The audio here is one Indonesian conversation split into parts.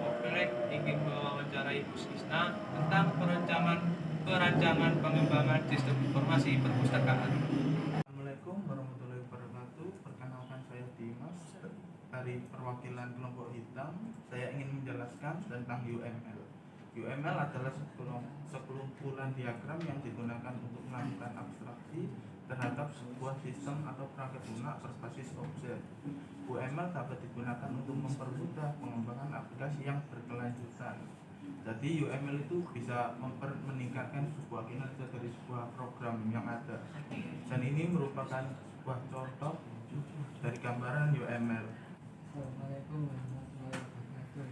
Kopilek ingin mewawancarai Bu Sisna tentang perancangan pengembangan sistem informasi perpustakaan. Assalamualaikum warahmatullahi wabarakatuh. Perkenalkan, saya Dimas dari perwakilan kelompok hitam. Saya ingin menjelaskan tentang UML. UML adalah sekumpulan diagram yang digunakan untuk melakukan abstraksi terhadap sebuah sistem atau perangkat lunak berbasis objek. UML dapat digunakan untuk mempermudah pengembangan aplikasi yang berkelanjutan. Jadi UML itu bisa meningkatkan sebuah kinerja dari sebuah program yang ada. Dan ini merupakan sebuah contoh dari gambaran UML. Assalamualaikum warahmatullahi wabarakatuh.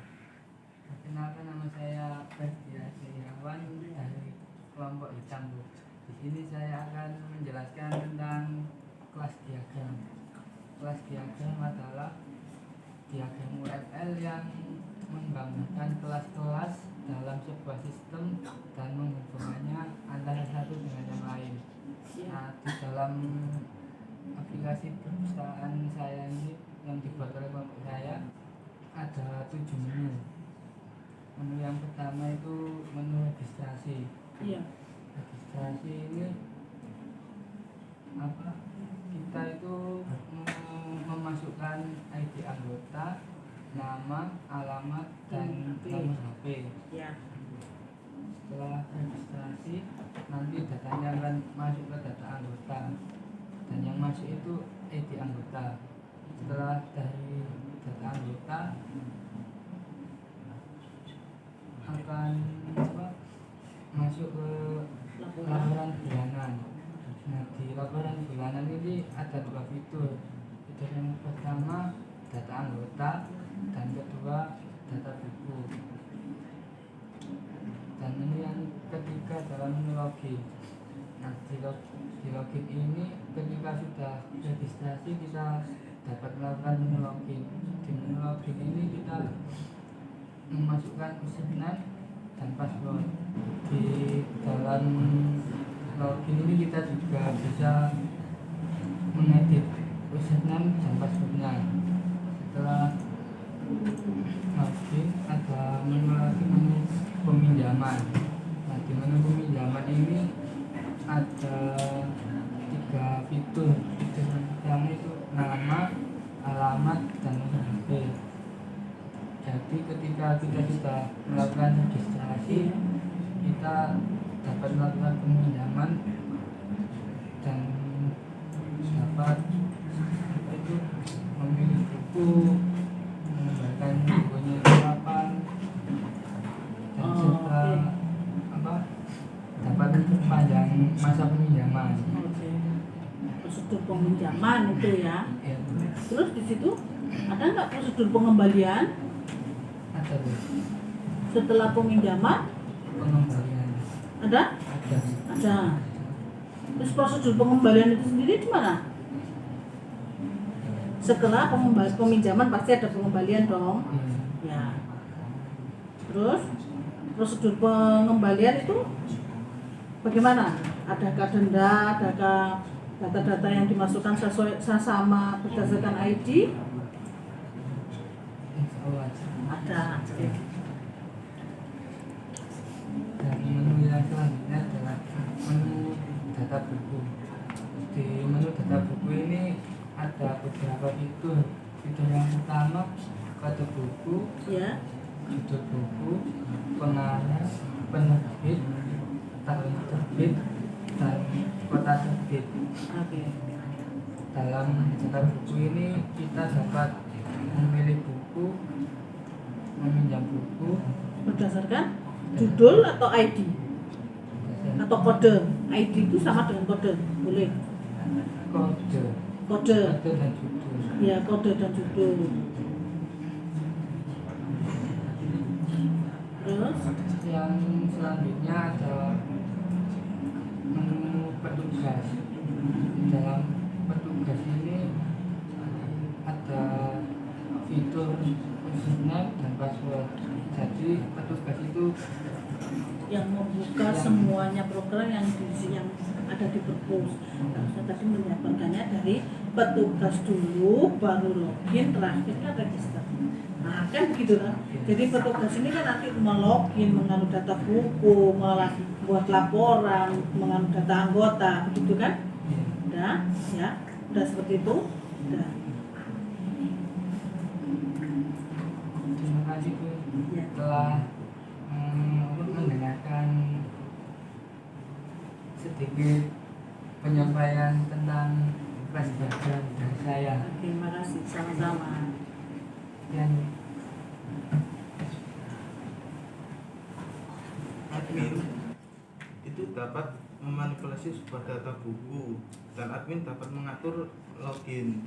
Perkenalkan, nama saya Ferdia Sejirawan dari kelompok hitam. Di sini saya akan menjelaskan tentang kelas diagram. Kelas diagram adalah diagram UML yang menggambarkan kelas-kelas dalam sebuah sistem dan menghubungkannya antara satu dengan yang lain. Nah, di dalam aplikasi perpustakaan saya ini yang dibuat oleh kelompok saya ada 7 menu. Menu yang pertama itu menu registrasi. Registrasi ini kita itu memasukkan ID anggota, nama, alamat, dan nomor HP. Setelah registrasi, nanti datanya akan masuk ke data anggota, dan yang masuk itu ID anggota. Setelah dari data anggota akan masuk ke laporan bulanan. Nah, di laporan bulanan ini ada 2 fitur. Fitur yang pertama data anggota, dan kedua data buku. Dan ini yang ketiga dalam menu login. Nah, di login ini ketika sudah registrasi kita dapat melakukan menu login. Di menu login ini kita memasukkan username dan password. Di dalam login ini kita juga bisa mengedit username dan passwordnya. Setelah login ada menu lagi, menu peminjaman. Nah, di menu peminjaman ini ada 3 fitur. Fitur yang pertama itu nama, alamat, dan nomor HP. Jadi ketika kita sudah melakukan registrasi, kita dapat melakukan peminjaman dan dapat memilih buku, mengembalikan bukunya kapan, dan serta dapat memperpanjang masa peminjaman. Prosedur peminjaman itu ya. Ya, Terus di situ ada nggak prosedur pengembalian ada setelah peminjaman? pengembalian. Ada? Ada. Terus prosedur pengembalian itu sendiri di mana? Setelah peminjaman pasti ada pengembalian dong. Ya. Terus prosedur pengembalian itu bagaimana? Adakah denda? Adakah data-data yang dimasukkan sesuai sama berdasarkan ID? Insya Allah Ada. Dan menu yang selanjutnya adalah menu data buku. Di menu data buku ini ada beberapa fitur. Fitur yang pertama kode buku, Ya. judul buku, pengarah, penerbit, tahun terbit, dan kota terbit. Oke. Dalam data buku ini kita dapat memilih buku, meminjam buku, Berdasarkan judul atau ID atau kode. ID itu sama dengan kode, boleh. kode Kode. dan judul. Ya, kode dan judul. Terus Yang selanjutnya ada menu petugas. Di dalam petugas ini ada fitur username dan password. Jadi petugas itu yang membuka semuanya program yang ada di perpus. Harusnya tadi menjabarkannya dari petugas dulu, baru login, terakhir kan register. Nah, kan begitu kan. Jadi petugas ini kan nanti melogin, menganu data buku, membuat laporan, menganu data anggota, begitu kan? Udah, ya, udah seperti itu. Udah. Terima kasih Bu Ya. telah mendengarkan sedikit penyampaian tentang kelas belajar dari saya. Terima kasih, sama-sama. Dan Admin itu dapat memanipulasi sebuah data buku dan admin dapat mengatur login.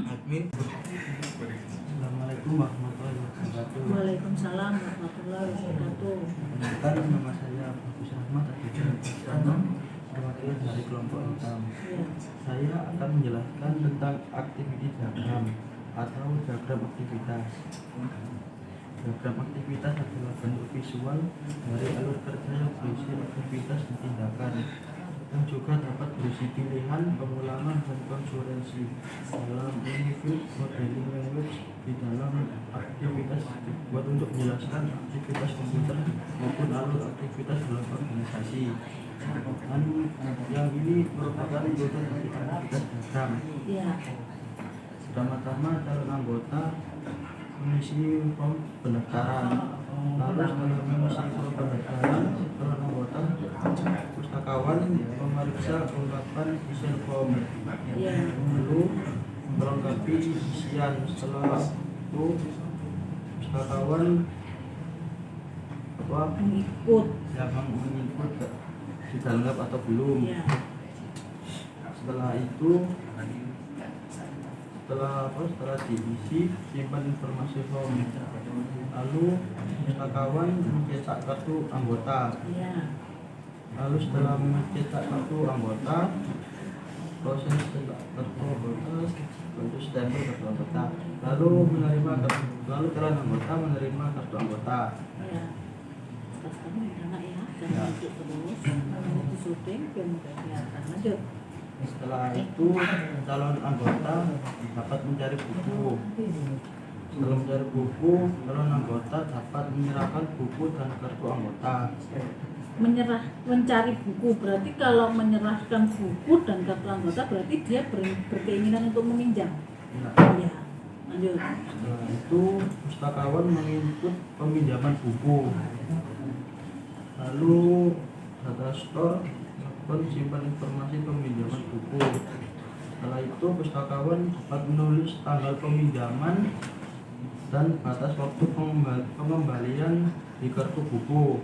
Admin. Assalamualaikum warahmatullahi wabarakatuh. Waalaikumsalam warahmatullahi wabarakatuh. Perkenalkan, nama saya Bagus Rahmat Aditya, perwakilan dari kelompok hitam. Ya. Saya akan menjelaskan tentang activity diagram atau diagram aktivitas. Diagram aktivitas adalah bentuk visual dari alur kerja yang berisi aktivitas dan tindakan, yang juga dapat berisi pilihan, pengulangan, dan konsolidasi dalam Unifil Modeling Language. Di dalam aktivitas dibuat untuk menjelaskan aktivitas komputer maupun alur aktivitas dalam organisasi. Dan yang ini merupakan contoh dari aktivitas diagram. Ya. Pertama-tama calon anggota mengisi form pendaftaran. Lalu setelah mengisi form pendaftaran, calon anggota pustakawan memeriksa kelengkapan isi form. Ya. Lalu melengkapi isian. Setelah itu pustakawan Mengikut. yang menginput sudah lengkap atau belum. Ya. Setelah itu setelah diisi, simpan informasi form. Lalu pustakawan mencetak kartu anggota. Ya. Lalu setelah mencetak kartu anggota, proses cetak kartu anggota, proses stempel kartu anggota. Lalu calon anggota menerima kartu anggota. Ya. Sekarang anak ya, dan Ya. lanjut terus. Ini syuting, film kelihatan. Lanjut. Setelah itu calon anggota dapat mencari buku. Setelah mencari buku, calon anggota dapat menyerahkan buku dan kartu anggota. Mencari buku berarti kalau menyerahkan buku dan kartu anggota berarti dia berkeinginan untuk meminjam. Ya. Ya. Lanjut. Setelah itu pustakawan menginput peminjaman buku. Lalu data store melakukan simpan informasi peminjaman buku. Setelah itu pustakawan dapat menulis tanggal peminjaman dan batas waktu pengembalian di kartu buku.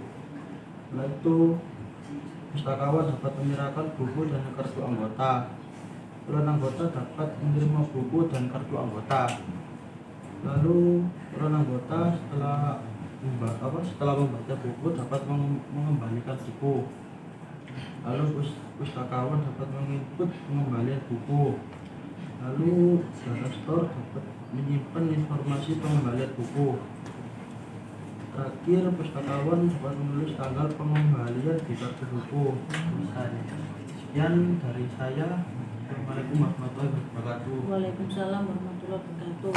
Setelah itu pustakawan dapat menyerahkan buku dan kartu anggota. Calon anggota dapat menerima buku dan kartu anggota. Lalu calon anggota setelah membaca buku dapat mengembalikan buku. Lalu pustakawan dapat menginput pengembalian buku. Lalu data store dapat menyimpan informasi pengembalian buku. Terakhir pustakawan dapat menulis tanggal pengembalian di kartu buku. Sekian dari saya. Assalamualaikum warahmatullahi wabarakatuh. Waalaikumsalam warahmatullahi wabarakatuh.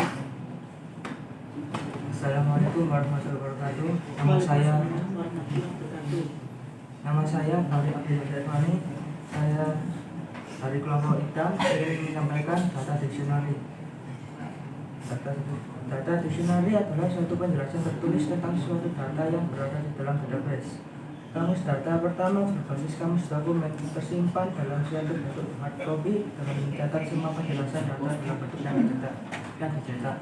Assalamualaikum warahmatullahi wabarakatuh. Nama saya Fahri Abdul Rahmani. Saya dari kelompok hitam ingin menyampaikan data dictionary. Data dictionary adalah suatu penjelasan tertulis tentang suatu data yang berada di dalam database. Kamus data pertama berbasis kamus dokumen tersimpan dalam suatu bentuk hard copy dengan mencatat semua penjelasan data dalam bentuk yang dicetak.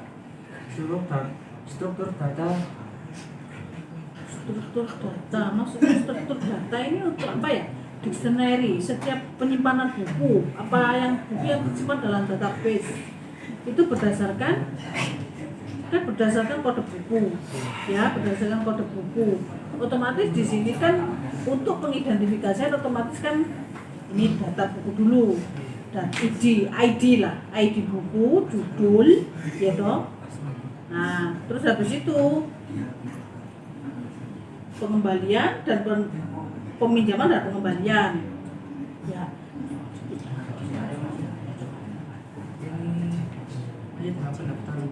Struktur data Maksudnya struktur data ini untuk apa ya? Dictionary, setiap penyimpanan buku, buku yang tersimpan dalam database itu berdasarkan kode buku, ya, berdasarkan kode buku. Otomatis di sini kan untuk pengidentifikasian otomatis kan ini data buku dulu dan ID lah, ID buku, judul, ya dong. Nah, terus habis itu pengembalian dan peminjaman dan pengembalian. Ya. ini tahap pendaftaran.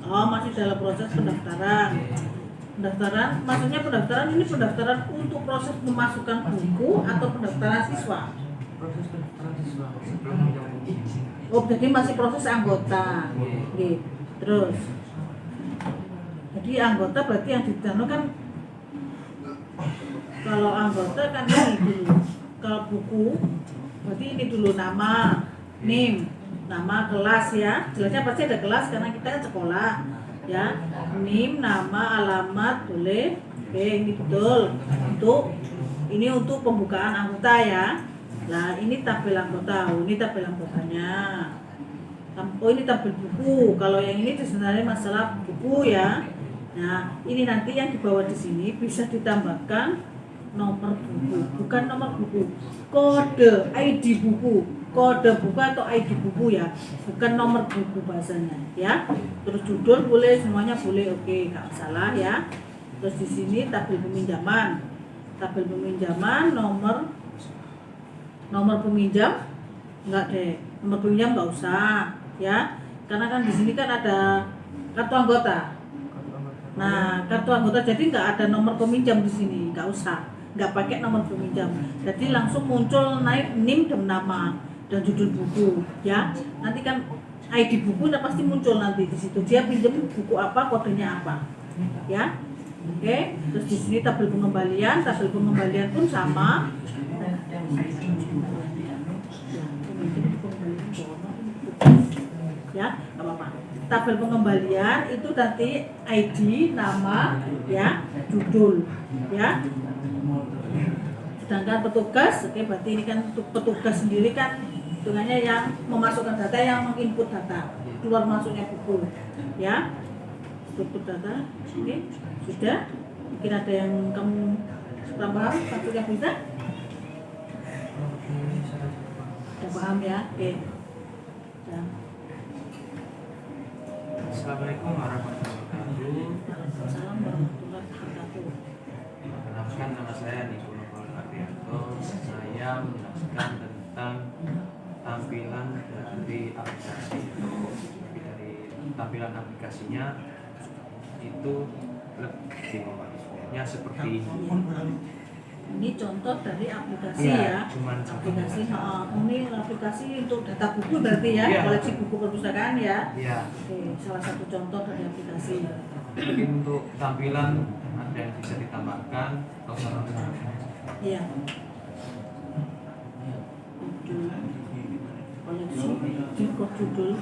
Oh, masih dalam proses pendaftaran. Pendaftaran, maksudnya pendaftaran ini pendaftaran untuk proses memasukkan buku atau pendaftaran siswa? Proses pendaftaran siswa sebelum menjadi izin. Oh, jadi masih proses anggota. Oke. Terus, jadi anggota berarti yang ditanya kan, kalau anggota kan ini dulu. Kalau buku, berarti ini dulu nama, NIM, nama kelas ya. Jelasnya pasti ada kelas karena kita kan sekolah ya. NIM, nama, alamat, boleh. Oke, ini betul. Ini untuk pembukaan anggota ya. Nah, ini tabel anggota. Oh, ini tabel anggotanya. Oh, ini tabel buku. Kalau yang ini sebenarnya masalah buku ya. Nah, ini nanti yang di bawah di sini bisa ditambahkan nomor buku, bukan nomor buku, kode ID buku, kode buku atau ID buku ya, bukan nomor buku bahasanya ya. Terus judul boleh, semuanya boleh, oke, nggak masalah ya. Terus di sini tabel peminjaman, nomor peminjam nggak deh, nomor peminjam nggak usah ya, karena kan di sini kan ada kartu anggota. Nah, kartu anggota jadi nggak ada nomor peminjam di sini, nggak usah, nggak pakai nomor peminjam. Jadi langsung muncul naik NIM dan nama dan judul buku ya. Nanti kan ID buku udah pasti muncul nanti di situ. Dia pinjam buku apa, kodenya apa, ya. Oke. Terus di sini tabel pengembalian pun sama. Ya, nggak apa-apa. Tabel pengembalian itu nanti ID, nama, ya, judul, ya. Sedangkan petugas, oke, berarti ini kan untuk petugas sendiri kan hitungannya yang memasukkan data, yang menginput data, keluar masuknya buku, ya. Struktur data, oke, sudah. Mungkin ada yang kamu kurang paham, satu yang bisa? Sudah paham ya, oke. Ya. Assalamualaikum warahmatullahi wabarakatuh. Waalaikumsalam warahmatullahi wabarakatuh. Perkenalkan, nama saya Nikola Ardianto. Saya menjelaskan tentang tampilan dari aplikasi. Dari tampilan aplikasinya itu lebih seperti ini. Ini contoh dari aplikasi Iya, ya. cuman Aplikasi, ini aplikasi untuk data buku berarti ya, Iya. koleksi buku perpustakaan ya. Ya, Oke, salah satu contoh dari aplikasi. mungkin untuk tampilan ada yang bisa ditambahkan atau saran. Iya. Judul, koleksi, judul.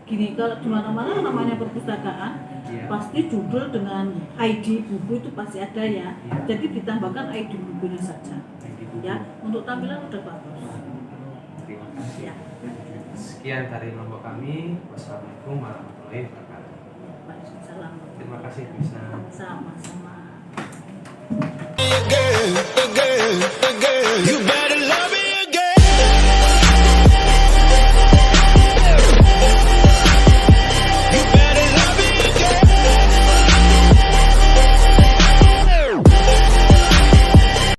Gini, kalau di mana-mana namanya perpustakaan, Iya. pasti judul dengan ID buku itu pasti ada ya. Jadi ditambahkan ID bukunya saja. Ya, untuk tampilan udah bagus. Terima kasih. Ya. Sekian dari kelompok kami. Wassalamualaikum warahmatullahi wabarakatuh. Waalaikumsalam. Terima kasih Krisna. Sama-sama. again, again, again.